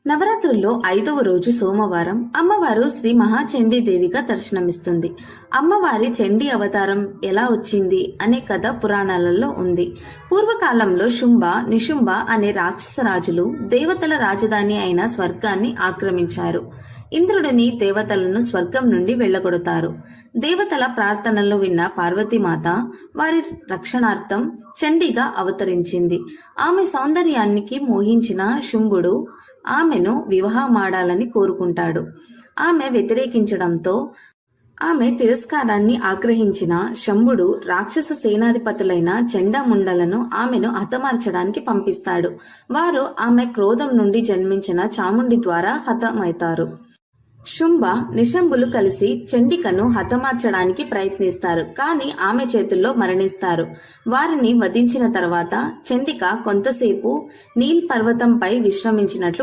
నవరాత్రుల్లో 5వ రోజు సోమవారం అమ్మవారు శ్రీ మహాచండీదేవిగా దర్శనమిస్తుంది. అమ్మవారి చండీ అవతారం ఎలా వచ్చింది అనే కథ పురాణాలలో ఉంది. పూర్వకాలంలో శుంభ, నిశుంభ అనే రాక్షస రాజులు దేవతల రాజధాని అయిన స్వర్గాన్ని ఆక్రమించారు. ఇంద్రుడిని దేవతలను స్వర్గం నుండి వెళ్లగొడతారు. దేవతల ప్రార్థనలు విన్న పార్వతీమాత వారి రక్షణార్థం చండీగా అవతరించింది. ఆమె సౌందర్యానికి మోహించిన శుంభుడు ఆమెను వివాహమాడాలని కోరుకుంటాడు. ఆమె వ్యతిరేకించడంతో ఆమె తిరస్కారాన్ని ఆగ్రహించిన శంభుడు రాక్షస సేనాధిపతులైన చండాముండలను ఆమెను హతమార్చడానికి పంపిస్తాడు. వారు ఆమె క్రోధం నుండి జన్మించిన చాముండి ద్వారా హతమవుతారు. శుంభ, నిశంభులు కలిసి చండికను హతమార్చడానికి ప్రయత్నిస్తారు. కానీ ఆమె చేతుల్లో మరణిస్తారు. వారిని వధించిన తర్వాత చండిక కొంతసేపు నీల్ పర్వతంపై విశ్రమించినట్లు